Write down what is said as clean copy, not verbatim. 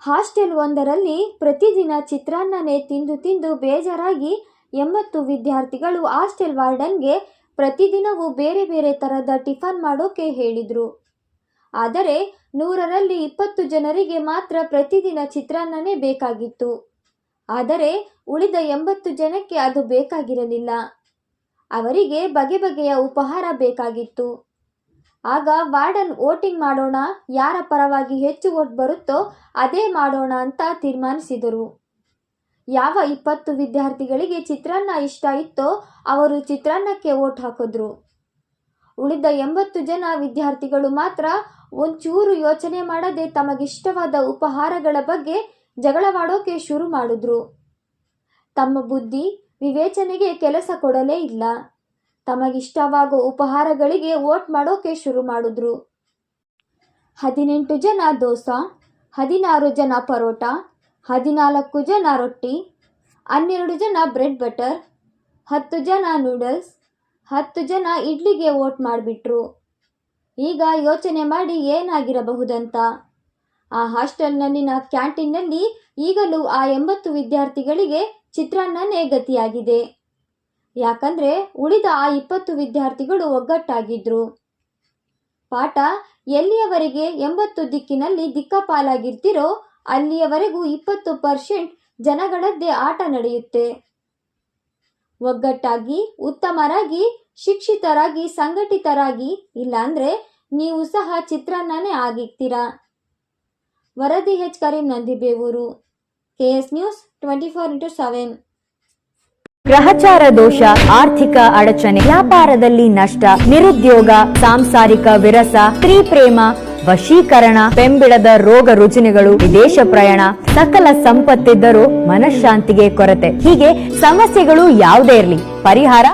Hostel ಒಂದರಲ್ಲಿ ಪ್ರತಿದಿನ ಚಿತ್ರಾನ್ನನೇ ತಿಂದು ತಿಂದು ಬೇಜಾರಾಗಿ 80 ವಿದ್ಯಾರ್ಥಿಗಳು ಹಾಸ್ಟೆಲ್ ವಾರ್ಡನ್ಗೆ ಪ್ರತಿದಿನವೂ ಬೇರೆ ಬೇರೆ ಥರದ ಟಿಫನ್ ಮಾಡೋಕೆ ಹೇಳಿದರು. ಆದರೆ 100ರಲ್ಲಿ 20 ಜನರಿಗೆ ಮಾತ್ರ ಪ್ರತಿದಿನ ಚಿತ್ರಾನ್ನನೇ ಬೇಕಾಗಿತ್ತು. ಆದರೆ ಉಳಿದ 80 ಜನಕ್ಕೆ ಅದು ಬೇಕಾಗಿರಲಿಲ್ಲ. ಅವರಿಗೆ ಬಗೆ ಬಗೆಯ ಉಪಹಾರ ಬೇಕಾಗಿತ್ತು. ಆಗ ವಾರ್ಡನ್ ವೋಟಿಂಗ್ ಮಾಡೋಣ, ಯಾರ ಪರವಾಗಿ ಹೆಚ್ಚು ವೋಟ್ ಬರುತ್ತೋ ಅದೇ ಮಾಡೋಣ ಅಂತ ತೀರ್ಮಾನಿಸಿದರು. ಯಾವ 20 ವಿದ್ಯಾರ್ಥಿಗಳಿಗೆ ಚಿತ್ರಾನ್ನ ಇಷ್ಟ ಇತ್ತೋ ಅವರು ಚಿತ್ರಾನ್ನಕ್ಕೆ ವೋಟ್ ಹಾಕಿದ್ರು. ಉಳಿದ 80 ಜನ ವಿದ್ಯಾರ್ಥಿಗಳು ಮಾತ್ರ ಒಂಚೂರು ಯೋಚನೆ ಮಾಡದೆ ತಮಗಿಷ್ಟವಾದ ಉಪಹಾರಗಳ ಬಗ್ಗೆ ಜಗಳವಾಡೋಕೆ ಶುರು ಮಾಡಿದ್ರು. ತಮ್ಮ ಬುದ್ಧಿ ವಿವೇಚನೆಗೆ ಕೆಲಸ ಕೊಡಲೇ ಇಲ್ಲ. ತಮಗಿಷ್ಟವಾಗೋ ಉಪಹಾರಗಳಿಗೆ ವೋಟ್ ಮಾಡೋಕೆ ಶುರು ಮಾಡಿದ್ರು. 18 ಜನ ದೋಸೆ, 16 ಜನ ಪರೋಟ, 14 ಜನ ರೊಟ್ಟಿ, 12 ಜನ ಬ್ರೆಡ್ ಬಟರ್, 10 ಜನ ನೂಡಲ್ಸ್, 10 ಜನ ಇಡ್ಲಿಗೆ ವೋಟ್ ಮಾಡಿಬಿಟ್ರು. ಈಗ ಯೋಚನೆ ಮಾಡಿ ಏನಾಗಿರಬಹುದಂತ. ಆ ಹಾಸ್ಟೆಲ್ನಲ್ಲಿನ ಕ್ಯಾಂಟೀನ್ನಲ್ಲಿ ಈಗಲೂ ಆ 80 ವಿದ್ಯಾರ್ಥಿಗಳಿಗೆ ಚಿತ್ರಾನ್ನನೇ ಗತಿಯಾಗಿದೆ. ಯಾಕಂದರೆ ಉಳಿದ ಆ 20 ವಿದ್ಯಾರ್ಥಿಗಳು ಒಗ್ಗಟ್ಟಾಗಿದ್ರು. ಪಾಠ ಎಲ್ಲಿಯವರೆಗೆ 80 ದಿಕ್ಕಿನಲ್ಲಿ ದಿಕ್ಕಾಪಾಲಾಗಿರ್ತಿರೋ ಅಲ್ಲಿಯವರೆಗೂ 20% ಜನಗಳದ್ದೇ ಆಟ ನಡೆಯುತ್ತೆ. ಒಗ್ಗಟ್ಟಾಗಿ, ಉತ್ತಮರಾಗಿ, ಶಿಕ್ಷಿತರಾಗಿ, ಸಂಘಟಿತರಾಗಿ, ಇಲ್ಲಾಂದರೆ ನೀವು ಸಹ ಚಿತ್ರಾನ್ನನೇ ಆಗಿರ್ತೀರಾ. ವರದಿ H Karim Nandibevur, KS news 24x7. ಗ್ರಹಚಾರ ದೋಷ, ಆರ್ಥಿಕ ಅಡಚಣೆ, ವ್ಯಾಪಾರದಲ್ಲಿ ನಷ್ಟ, ನಿರುದ್ಯೋಗ, ಸಾಂಸಾರಿಕ ವಿರಸ, ಸ್ತ್ರೀ ಪ್ರೇಮ, ವಶೀಕರಣ, ಬೆಂಬಿಡದ ರೋಗ ರುಜಿನಗಳು, ವಿದೇಶ ಪ್ರಯಾಣ, ಸಕಲ ಸಂಪತ್ತಿದ್ದರೂ ಮನಃಶಾಂತಿಗೆ ಕೊರತೆ, ಹೀಗೆ ಸಮಸ್ಯೆಗಳು ಯಾವುದೇ ಇರಲಿ ಪರಿಹಾರ